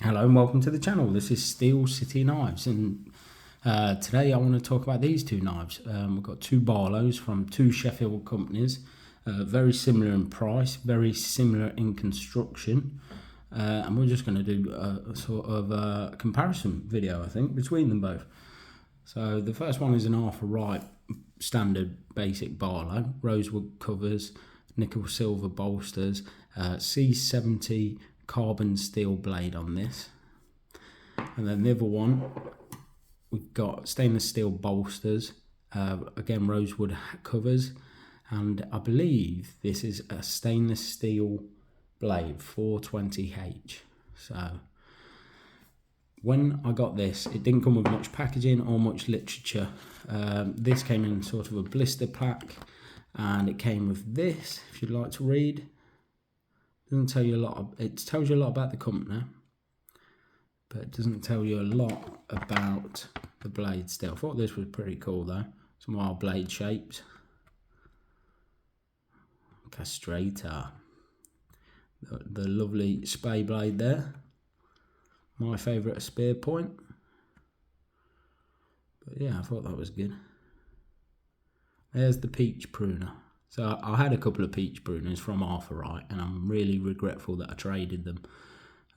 Hello and welcome to the channel. This is Steel City Knives, and today I want to talk about these two knives. We've got two Barlows from two Sheffield companies, very similar in price, very similar in construction, and we're just going to do a sort of a comparison video, I think, between them both. So the first one is an Arthur Wright standard basic Barlow, rosewood covers, nickel silver bolsters, C70 carbon steel blade on this, and then the other one we've got stainless steel bolsters, again rosewood covers, and I believe this is a stainless steel blade 420H. So when I got this, it didn't come with much packaging or much literature. This came in sort of a blister pack, and it came with this, if you'd like to read. Doesn't tell you a lot. It tells you a lot about the company, but it doesn't tell you a lot about the blade still. I thought this was pretty cool though. Some wild blade shapes. Castrator. The lovely spay blade there. My favourite spear point. But yeah, I thought that was good. There's the peach pruner. So I had a couple of peach pruners from Arthur Wright, and I'm really regretful that I traded them.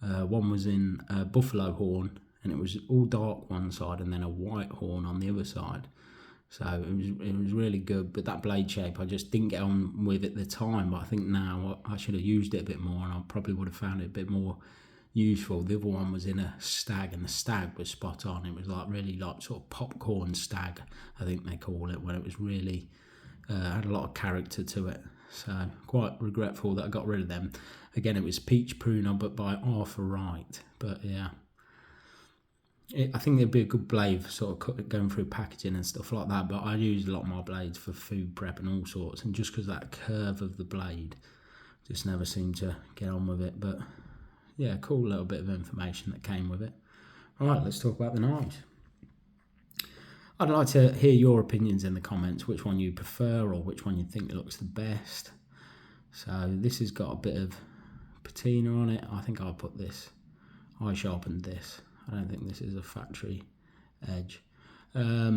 One was in buffalo horn, and it was all dark one side and then a white horn on the other side. So it was really good, but that blade shape I just didn't get on with at the time. But I think now I should have used it a bit more, and I probably would have found it a bit more useful. The other one was in a stag, and the stag was spot on. It was like really like sort of popcorn stag, I think they call it, when it was really had a lot of character to it. So quite regretful that I got rid of them. Again, it was peach pruner, but by Arthur Wright. But yeah, I think it'd be a good blade for sort of going through packaging and stuff like that. But I use a lot more blades for food prep and all sorts, and just because that curve of the blade, just never seemed to get on with it. But yeah, cool little bit of information that came with it. All right, let's talk about the knives. I'd like to hear your opinions in the comments, which one you prefer or which one you think looks the best. So this has got a bit of patina on it. I think I'll put this. I sharpened this. I don't think this is a factory edge. I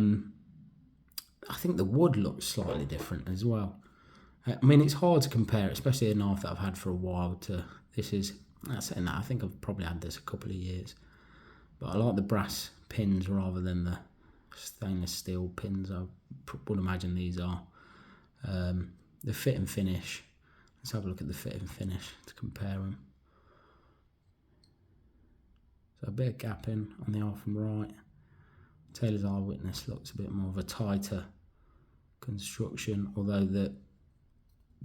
think the wood looks slightly different as well. I mean, it's hard to compare, especially a knife that I've had for a while, to this is, saying that, I think I've probably had this a couple of years. But I like the brass pins rather than the stainless steel pins. I would imagine these are. The fit and finish. Let's have a look at the fit and finish to compare them. So a bit of gapping on the Arthur Wright. Taylor's Eyewitness looks a bit more of a tighter construction, although the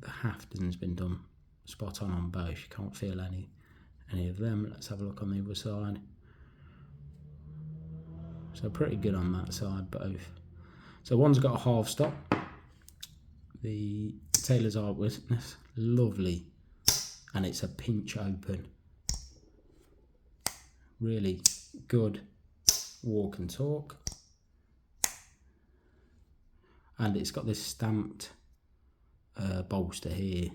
hafting's been done spot on both. You can't feel any of them. Let's have a look on the other side. So pretty good on that side, both. So one's got a half stop. The Taylor's Eyewitness, lovely. And it's a pinch open. Really good walk and talk. And it's got this stamped bolster here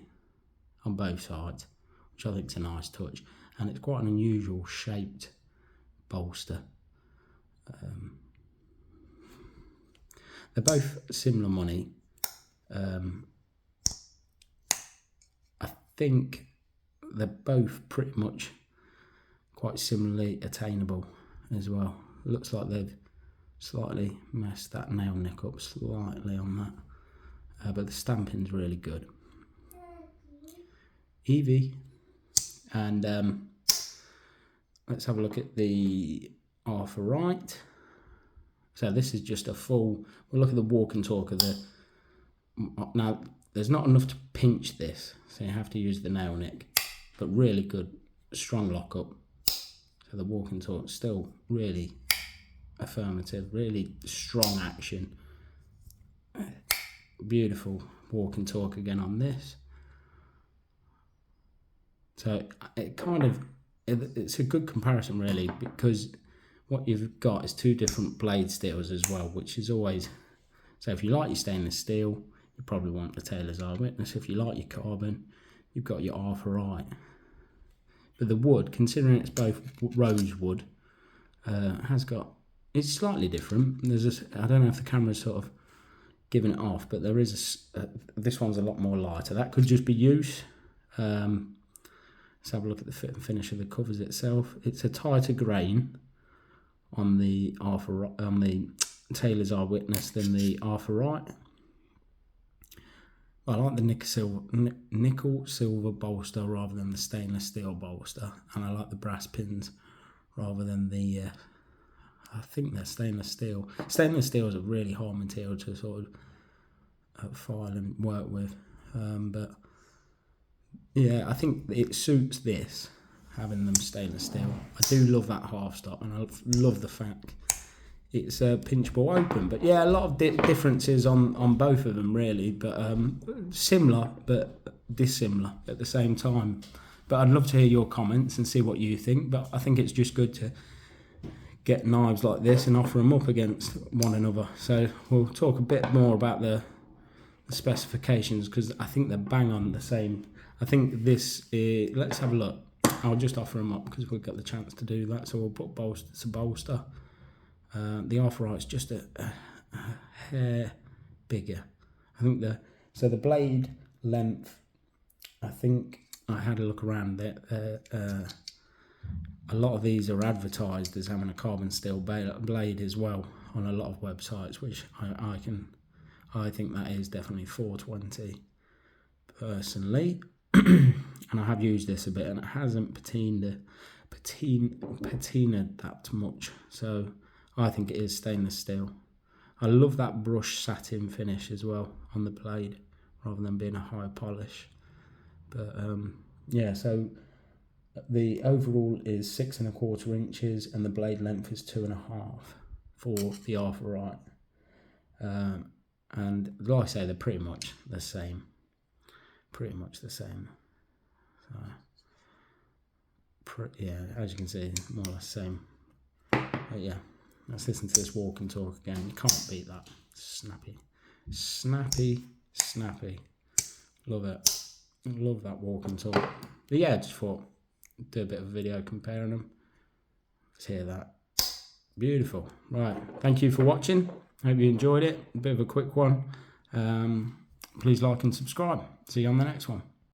on both sides, which I think is a nice touch. And it's quite an unusual shaped bolster. They're both similar money. I think they're both pretty much quite similarly attainable as well. It looks like they've slightly messed that nail nick up slightly on that, but the stamping's really good. Evie, and let's have a look at the Arthur Wright. So this is just a full, we'll look at the walk and talk of the, now there's not enough to pinch this, so you have to use the nail nick, but really good, strong lock up. So the walk and talk still really affirmative, really strong action. Beautiful walk and talk again on this. So it kind of, it's a good comparison really, because what you've got is two different blade steels as well, which is always, so if you like your stainless steel, you probably want the Taylor's Eyewitness. If you like your carbon, you've got your Arthur Wright. But the wood, considering it's both rosewood, it's slightly different. I don't know if the camera's sort of giving it off, but there is this one's a lot more lighter. That could just be use. Let's have a look at the fit and finish of the covers itself. It's a tighter grain on the Taylor's Eyewitness than the Arthur Wright. I like the nickel silver bolster rather than the stainless steel bolster, and I like the brass pins rather than the I think they're stainless steel. Stainless steel is a really hard material to sort of file and work with, but yeah, I think it suits this, having them stainless steel. I do love that half stop, and I love the fact it's pinchable open. But yeah, a lot of differences on both of them really, but similar but dissimilar at the same time. But I'd love to hear your comments and see what you think. But I think it's just good to get knives like this and offer them up against one another. So we'll talk a bit more about the specifications, because I think they're bang on the same. I think this is, let's have a look. I'll just offer them up because we've got the chance to do that. So we'll put bolster to bolster. The Arthur Wright's just a hair bigger. I think the blade length, I think I had a look around there. A lot of these are advertised as having a carbon steel blade as well on a lot of websites, which I think that is definitely 420 personally. And I have used this a bit, and it hasn't patinaed that much. So I think it is stainless steel. I love that brush satin finish as well on the blade, rather than being a high polish. But yeah, so the overall is 6¼ inches, and the blade length is 2.5 for the Arthur Wright. And like I say, they're pretty much the same. So, yeah, as you can see, more or less same. But yeah, let's listen to this walk and talk again. You can't beat that. Snappy. Love it. Love that walk and talk. But yeah, just thought do a bit of a video comparing them. Let's hear that. Beautiful. Right, thank you for watching. Hope you enjoyed it. A bit of a quick one. Please like and subscribe. See you on the next one.